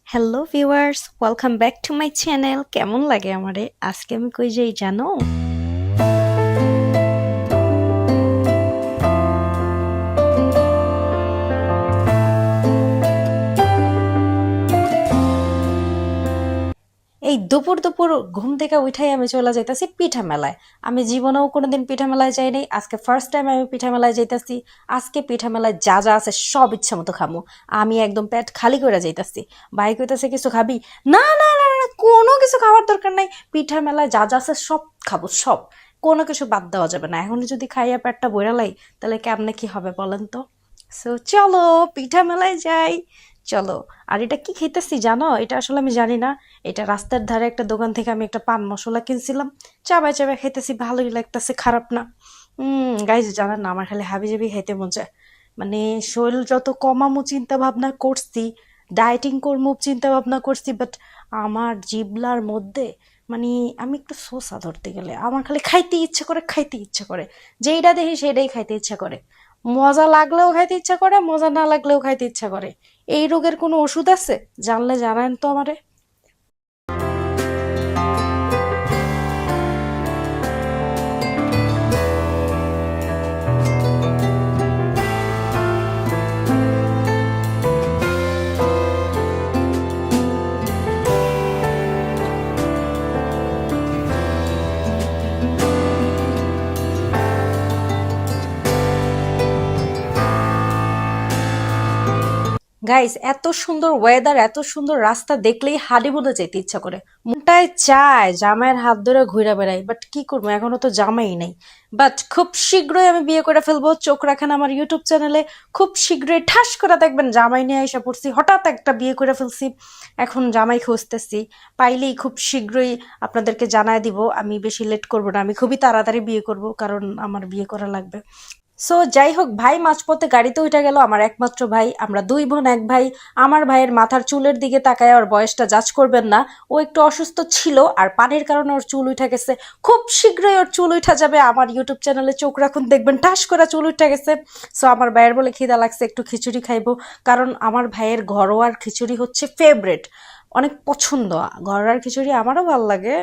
Hello viewers, welcome back to my channel. কেমন লাগে আমারে? আজকে আমি কই যাই জানো? এই দুপুর দুপুর ঘুম থেকে উঠাই আমি চলে যাইতাছি পিঠা মেলায়। আমি জীবনেও কোনোদিন পিঠা মেলায় যাই নাই, আজকে ফার্স্ট টাইম আমি পিঠা মেলায় যাইতাছি। আজকে পিঠা মেলায় যা যা আছে সব ইচ্ছা মতো খামু। আমি একদম পেট খালি করে যাইতাছি। ভাই কইতাছে কিছু খাবি? না না না না, কোনো কিছু খাওয়ার দরকার নাই। পিঠা মেলায় যা যা আছে সব খাবো, সব। কোনো কিছু বাদ দেওয়া যাবে না। এখন যদি খাইয়া পেটটা বইরালাই তাহলে কেমনে কি হবে বলেন তো? সো চলো পিঠা মেলায় যাই। চলো। আর এটা কি খেতেছি জানো? এটা আসলে আমি জানি না। এটা রাস্তার ধারে একটা দোকান থেকে আমি একটা পান মশলা কিনছিলাম। চাবাই চাবাই খাইতেছি, ভালোই লাগতেছে, খারাপ না। গাইজ জানেন না, আমার খালি হাবি জাবি খাইতে মন চায়। মানে শরীর যত কমামু চিন্তা ভাবনা করছি, ডায়েটিং করবো চিন্তা ভাবনা করছি, বাট আমার জিবলার মধ্যে মানে আমি একটু শসা ধরতে গেলে আমার খালি খাইতে ইচ্ছা করে, খাইতে ইচ্ছা করে। যেইটা দেখি সেটাই খাইতে ইচ্ছা করে। মজা লাগলেও খাইতে ইচ্ছা করে, মজা না লাগলেও খাইতে ইচ্ছা করে। এই রোগের কোনো ওষুধ আছে? জানলে জানান তো আমারে। গাইস, এত সুন্দর ওয়েদার, এত সুন্দর রাস্তা দেখলেই হানিমুনে যেতে ইচ্ছা করে। মনটায় চায় জামাইয়ের হাত ধরে ঘুরে বেড়াই, বাট কি করবো, এখনো তো জামাই নেই। বাট খুব শীঘ্রই আমি বিয়ে করে ফেলবো, চোখ রাখেন আমার ইউটিউব চ্যানেলে। খুব শীঘ্রই ঠাস করে দেখবেন জামাই নিয়ে এসে পড়ছি, হঠাৎ একটা বিয়ে করে ফেলছি। এখন জামাই খুঁজতেছি, পাইলেই খুব শীঘ্রই আপনাদেরকে জানায় দিব। আমি বেশি লেট করবো না, আমি খুবই তাড়াতাড়ি বিয়ে করব, কারণ আমার বিয়ে করা লাগবে। সো যাই হোক, ভাই মাঝপথে গাড়িতে উঠে গেল, আমার একমাত্র ভাই। আমরা দুই বোন এক ভাই। আমার ভাইয়ের মাথার চুলের দিকে তাকায় ওর বয়সটা জাজ করবেন না। ও একটু অসুস্থ ছিল আর পানির কারণে ওর চুল উঠে গেছে। খুব শীঘ্রই ওর চুল উঠা যাবে। আমার ইউটিউব চ্যানেলে চোখ রাখুন, দেখবেন ঠাস করে চুল উঠে গেছে। সো আমার ভাইয়ের বলে খিদা লাগছে, একটু খিচুড়ি খাইবো। কারণ আমার ভাইয়ের ঘরোয়ার খিচুড়ি হচ্ছে ফেভারেট, অনেক পছন্দ। ঘরোয়ার খিচুড়ি আমারও ভাল লাগে,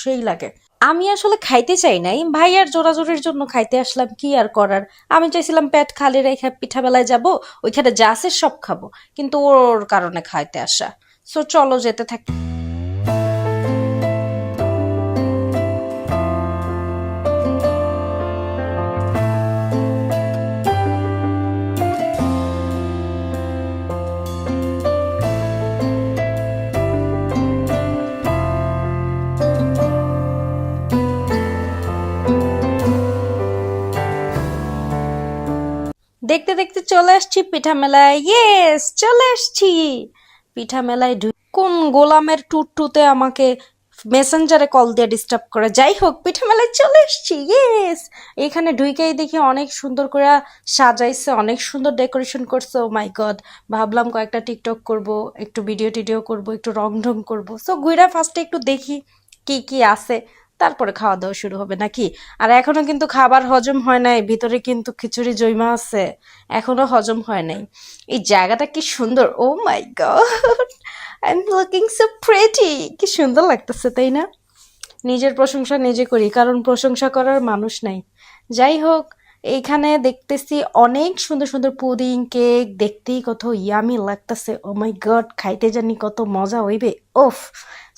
সেই লাগে। আমি আসলে খাইতে চাই নাই, ভাইয়ার জোরাজোরির জন্য খাইতে আসলাম, কি আর করার। আমি চাইছিলাম পেট খালি রেখে পিঠা বেলায় যাবো, ওইখানে যা আছে সব খাবো, কিন্তু ওর কারণে খাইতে আসা। সো চলো যেতে থাকি। দেখতে দেখতে চলে আসছি পিঠা মেলায়। ইয়েস, চলে আসছি পিঠা মেলায়। কোন গোলামের টুটটুতে আমাকে মেসেঞ্জারে কল দিয়ে ডিস্টার্ব করে। যাই হোক, পিঠা মেলায় চলে এসছি। ইয়েস। এখানে ঢুকেই দেখি অনেক সুন্দর করে সাজাইছে, অনেক সুন্দর ডেকোরেশন করছে। ও মাই গড। ভাবলাম কয়েকটা টিকটক করব, একটু ভিডিও টিডিও করব, একটু রং ঢং করবো। সো ঘুরা ফার্স্টে একটু দেখি কি কি আছে, তারপরে খাওয়া দাওয়া শুরু হবে নাকি। আর এখনো কিন্তু খাবার হজম হয় নাই, ভিতরে কিন্তু খিচুড়ি জৈমা আছে, এখনো হজম হয় নাই। এই জায়গাটা কি সুন্দর! Oh my god, I am looking so pretty. কি সুন্দর লাগতেছে, তাই না? নিজের প্রশংসা নিজে করি, কারণ প্রশংসা করার মানুষ নাই। যাই হোক, এইখানে দেখতেছি অনেক সুন্দর সুন্দর পুডিং, কেক, দেখতেই কত ইয়ামি লাগতেছে। ও মাই গড, খাইতে জানি কত মজা হইবে। ওফ।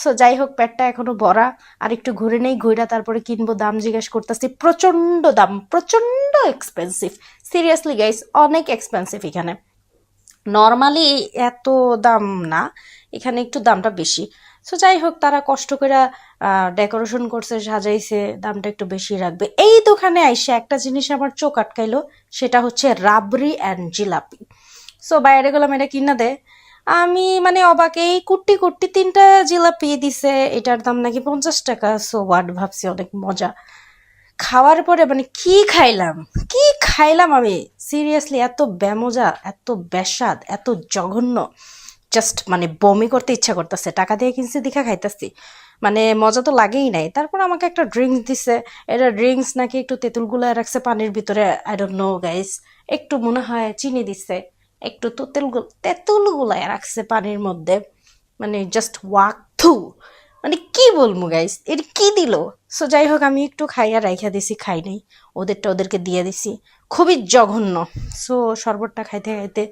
সো যাই হোক, পেটটা এখনো ভরা। আর একটু ঘুরে নেই, ঘুরা তারপরে কিনবো। দাম জিজ্ঞেস করতেছি, প্রচন্ড দাম, প্রচন্ড এক্সপেন্সিভ। সিরিয়াসলি গাইস, অনেক এক্সপেন্সিভ এখানে। নর্মালি এত দাম না, এখানে একটু দামটা বেশি। সো যাই হোক, তারা কষ্ট করে ডেকোরেশন করছে, সাজাইছে, দামটা একটু বেশি রাখবে। এই দোকানে আইসে একটা জিনিস আমার চোখ আটকাইলো, সেটা হচ্ছে রাবড়ি অ্যান্ড জিলাপি। সো বাইরে গেলাম, এটা কিনা দে। আমি মানে অবাক, এই কুট্টি কুট্টি তিনটা জিলাপি দিছে, এটার দাম নাকি 50 টাকা। সো হোয়াট, ভাবছি অনেক মজা। খাওয়ার পরে মানে কি খাইলাম, কি খাইলাম আমি! সিরিয়াসলি এত বেমজা, এত বেস্বাদ, এত জঘন্য, জাস্ট মানে বমি করতে ইচ্ছা করতেছে। টাকা দিয়ে কিনছি দেখা খাইতেছি, মানে মজা তো লাগেই নাই। তারপর আমাকে একটা ড্রিঙ্কস দিছে। এটা ড্রিঙ্কস নাকি একটু তেঁতুল গুলায় রাখছে পানির ভিতরে, আই ডোন্ট নো গাইস। একটু মনে হয় চিনি দিছে, একটু তেঁতুল গুলায় রাখছে পানির মধ্যে। মানে জাস্ট ওয়াক থু, মানে কি বলবো গাইস, এর কি দিল। সো যাই হোক আমি একটু খাইয়া রাইখা দিছি, খাই নাই, ওদেরটা ওদেরকে দিয়ে দিছি, খুবই জঘন্য। সো শরবতটা খাইতে খাইতে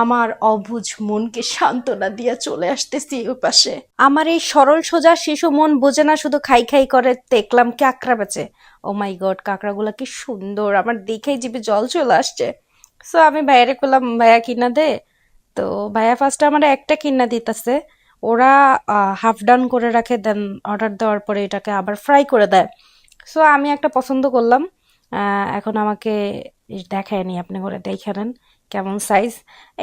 আমার অবুঝ মনকে সান্ত্বনা দিয়ে চলে আসতেছি ওই পাশে। আমার এই সরল সোজা শিশু মন বোঝে না, শুধু খাই খাই করে দেখলাম কাঁকড়া বেচে। ও মাই গড, কাঁকড়াগুলা কি সুন্দর, আমার দেখেই জিভে জল চলে আসছে। সো আমি ভাইয়ারে করলাম, ভাইয়া কিনা দে। তো ভাইয়া ফার্স্টে আমার একটা কিনা দিতেছে, ওরা হাফ ডান করে রাখে, দেন অর্ডার দেওয়ার পরে এটাকে আবার ফ্রাই করে দেয়। সো আমি একটা পছন্দ করলাম। এখন আমাকে দেখায়নি, আপনি করে দেখে নেন কেমন সাইজ।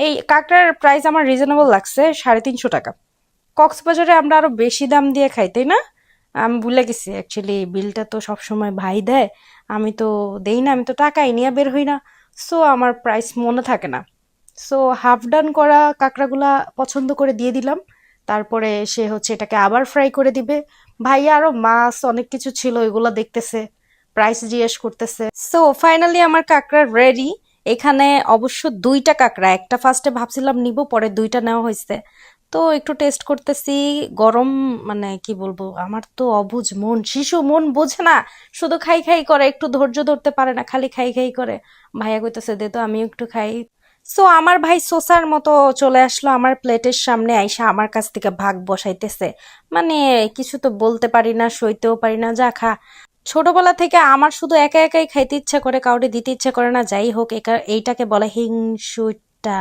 এই কাঁকড়ার প্রাইস আমার রিজনেবল লাগছে, 350 টাকা। কক্সবাজারে আমরা আরো বেশি দাম দিয়ে খাই, তাই না? আমি ভুলে গেছি অ্যাকচুয়ালি, বিলটা তো সবসময় ভাই দেয়, আমি তো দেই না, আমি তো টাকাই নিয়ে বের হই না। সো আমার প্রাইস মনে থাকে না। সো হাফ ডান করা কাঁকড়াগুলা পছন্দ করে দিয়ে দিলাম। তারপরে সে হচ্ছে এটাকে আবার ফ্রাই করে দিবে। ভাইয়া আরো মাছ অনেক কিছু ছিল, এগুলো দেখতেছে, প্রাইস জিজ্ঞেস করতেছে। সো ফাইনালি আমার কাঁকড়া রেডি। এখানে অবশ্য দুইটা কাঁকড়া, একটা ফার্স্টে ভাবছিলাম নিব, পরে দুইটা নেওয়া হয়েছে। তো একটু টেস্ট করতেছি, গরম, মানে কি বলবো, আমার তো অবুঝ মন, শিশু মন বোঝে না, শুধু খাই খাই করে, একটু ধৈর্য ধরতে পারে না, খালি খাই খাই করে। ভাইয়া কইতেছে দে তো, আমিও একটু খাই। সো আমার ভাই সোসার মতো চলে আসলো আমার প্লেটের সামনে, আইসা আমার কাছ থেকে ভাগ বসাইতেছে। মানে কিছু তো বলতে পারি না, সইতেও পারি না, যা খা। ছোটবেলা থেকে আমার শুধু একা একাই খাইতে ইচ্ছা করে, কাউকে দিতে ইচ্ছা করে না। যাই হোক, এইটাকে বলে হিংসুটা।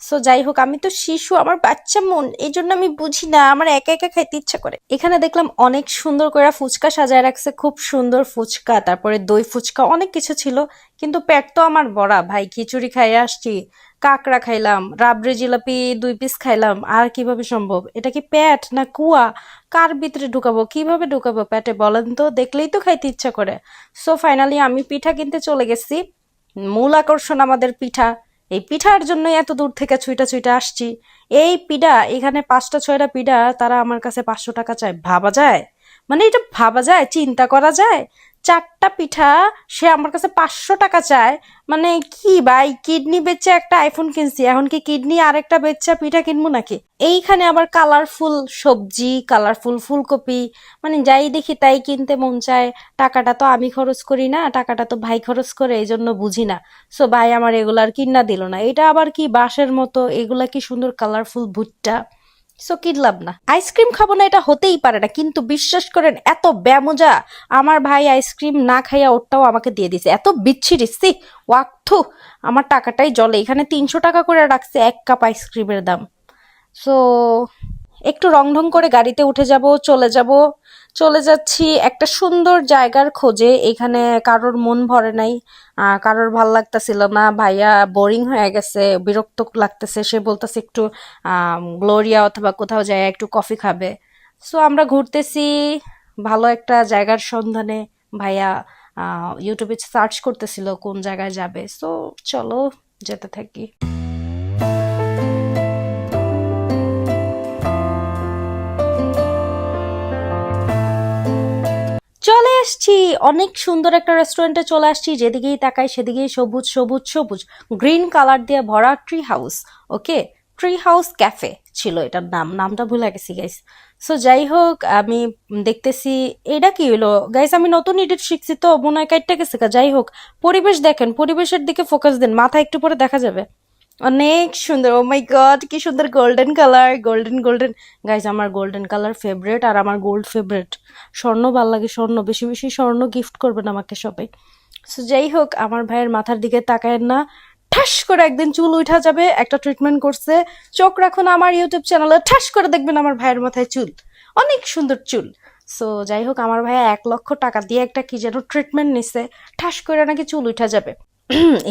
সো যাই হোক, আমি তো শিশু, আমার বাচ্চা মন, এই জন্য আমি বুঝি না, আমার একা একা খাইতে ইচ্ছা করে। এখানে দেখলাম অনেক সুন্দর করে ফুচকা সাজায় রাখছে, খুব সুন্দর ফুচকা, তারপরে দই ফুচকা, অনেক কিছু ছিল। কিন্তু পেট তো আমার ভরা ভাই, খিচুড়ি খাইয়ে আসছি, কাঁকড়া খাইলাম, রাবড়ি জিলাপি 2 পিস খাইলাম, আর কিভাবে সম্ভব? এটা কি পেট না কুয়া? কার ভিতরে ঢুকাবো, কিভাবে ঢুকাবো পেটে বলেন তো? দেখলেই তো খাইতে ইচ্ছা করে। সো ফাইনালি আমি পিঠা কিনতে চলে গেছি। মূল আকর্ষণ আমাদের পিঠা, এই পিঠার জন্যই এত দূর থেকে ছুইটা ছুইটা আসছি। এই পিঠা, এখানে 5টা 6টা পিঠা, তারা আমার কাছে 500 টাকা চায়, ভাবা যায়? মানে এটা ভাবা যায়, চিন্তা করা যায়? 4টা পিঠা সে আমার কাছে 500 টাকা চায়। মানে কি ভাই, কিডনি বেচে একটা আইফোন কিনছি, এখন কি কিডনি আরেকটা বেচে পিঠা কিনবো নাকি? এইখানে আবার কালারফুল সবজি, কালারফুল ফুলকপি, মানে যাই দেখি তাই কিনতে মন চায়। টাকাটা তো আমি খরচ করি না, টাকাটা তো ভাই খরচ করে, এই জন্য বুঝি না। সো ভাই আমার এগুলার কিনা দিল না। এটা আবার কি বাঁশের মতো, এগুলা কি সুন্দর কালারফুল ভুট্টা। সো কিনলাম না। আইসক্রিম খাবো না এটা হতেই পারে না, কিন্তু বিশ্বাস করেন এত ব্যামোজা, আমার ভাই আইসক্রিম না খাইয়া ওরটাও আমাকে দিয়ে দিছে, এত বিচ্ছিরি, সি ওয়াক্থু। আমার টাকাটাই জলে, এখানে 300 টাকা করে রাখছে 1 কাপ আইসক্রিমের দাম। সো একটু রং ঢং করে গাড়িতে উঠে যাব, চলে যাব। চলে যাচ্ছি একটা সুন্দর জায়গার খোঁজে, এখানে কারোর মন ভরে নাই, কারোর ভাল লাগতেছিল না, ভাইয়া বোরিং হয়ে গেছে, বিরক্ত লাগতেছে, সে বলতেছে একটু গ্লোরিয়া অথবা কোথাও যায় একটু কফি খাবে। সো আমরা ঘুরতেছি ভালো একটা জায়গার সন্ধানে। ভাইয়া ইউটিউবে সার্চ করতেছিল কোন জায়গায় যাবে। সো চলো যেতে থাকি। চলে আসছি, অনেক সুন্দর একটা রেস্টুরেন্টে চলে আসছি, যেদিকেই তাকাই সেদিকেই সবুজ সবুজ সবুজ, গ্রিন কালার দিয়ে ভরা ট্রি হাউস। ওকে, ট্রি হাউস ক্যাফে ছিল এটার নাম, নামটা ভুলে গেছি গাইস। সো যাই হোক, আমি দেখতেছি, এটা কি হলো গাইস, আমি নতুন এডিট শিখছি তো মনে হয় কাইটটা গেছে গা। যাই হোক, পরিবেশ দেখেন, পরিবেশের দিকে ফোকাস দেন, মাথা একটু পরে দেখা যাবে। অনেক সুন্দর, ও মাই গড কি সুন্দর golden colour, golden golden. Guys আমার গোল্ডেন কালার ফেভারেট, আর আমার গোল্ড ফেভারেট। স্বর্ণ ভাল লাগে, স্বর্ণ, বেশি বেশি স্বর্ণ গিফট করবেন আমাকে সবাই। সো যাই হোক, আমার ভাইয়ের মাথার দিকে তাকায়েন না, ঠাস করে একদিন চুল উঠা যাবে, একটা ট্রিটমেন্ট করছে। চোখ রাখুন আমার ইউটিউব চ্যানেলে, ঠাস করে দেখবেন আমার ভাইয়ের মাথায় চুল, অনেক সুন্দর চুল। সো যাই হোক, আমার ভাইয়া 1 লক্ষ টাকা দিয়ে একটা কি যেন ট্রিটমেন্ট নিছে, ঠাস করে নাকি চুল উঠা যাবে।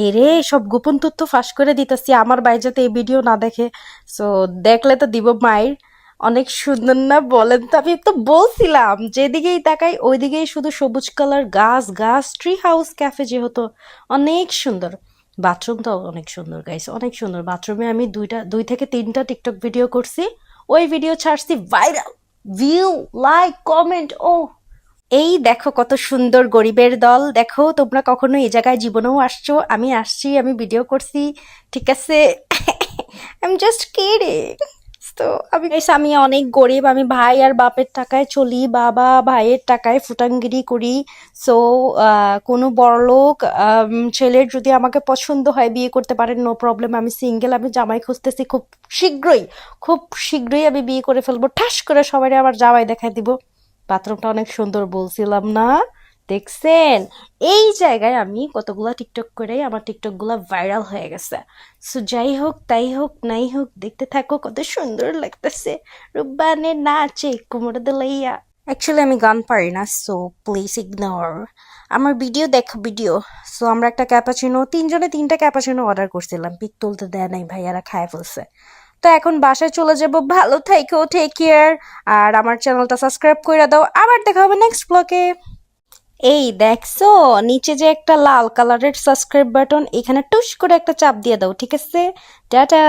এরে সব গোপন তথ্য ফাঁস করে দিতেছি, আমার ভাই যাতে এই ভিডিও না দেখে। সো দেখলে তো দিব মাইর। অনেক সুন্দর না বলেন তো? আমি তো বলছিলাম যেদিকেই তাকাই ওইদিকেই শুধু সবুজ কালার, গাছ গাছ, ট্রি হাউস ক্যাফে যেহেতু, অনেক সুন্দর। বাথরুমটাও অনেক সুন্দর গাইস, অনেক সুন্দর। বাথরুমে আমি 2 থেকে 3টা টিকটক ভিডিও করছি, ওই ভিডিও ছাড়ছি ভাইরাল, ভিউ, লাইক, কমেন্ট। ও এই দেখো কত সুন্দর গরিবের দল, দেখো তোমরা কখনো এই জায়গায় জীবনেও আসছো, আমি আসছি, আমি ভিডিও করছি, ঠিক আছে? I am just kidding. তো আমি অনেক গরিব, আমি ভাই আর বাপের টাকায় চলি, বাবা ভাইয়ের টাকায় ফুটাঙ্গিরি করি। সো কোনো বড়লোক ছেলের যদি আমাকে পছন্দ হয় বিয়ে করতে পারেন, নো প্রবলেম। আমি সিঙ্গেল, আমি জামাই খুঁজতেছি, খুব শীঘ্রই আমি বিয়ে করে ফেলবো, ঠাস করে সবাই আমার জামাই দেখাই দিব। বাথরুমটা অনেক সুন্দর বলছিলাম না? দেখছেন? এই জায়গায় আমি কতগুলা টিকটক করে আমার টিকটক গুলা ভাইরাল হয়ে গেছে। সো যাই হোক তাই হোক নাই হোক, দেখতে থাকো, কত সুন্দর লাগতেছে রুব্বানে নাচে কোমর দলাইয়া। অ্যাকচুয়ালি আমি গান পারি না, সো প্লিজ ইগনোর আমার ভিডিও, দেখো ভিডিও। সো আমরা একটা ক্যাপাচিনো, তিনজনে তিনটা ক্যাপাচিনো অর্ডার করছিলাম, পিক তুলতে দেয় নাই, ভাইয়ারা খায় ফেলছে। তো এখন বাসায় চলে যাব, ভালো থাইকো, টেক কেয়ার। আর আমার চ্যানেলটা সাবস্ক্রাইব করে দাও, আবার দেখা হবে নেক্সট ব্লগে। এই দেখছো, নিচে যে একটা লাল কালারের সাবস্ক্রাইব বাটন, এখানে টুস করে একটা চাপ দিয়ে দাও, ঠিক আছে? টাটা।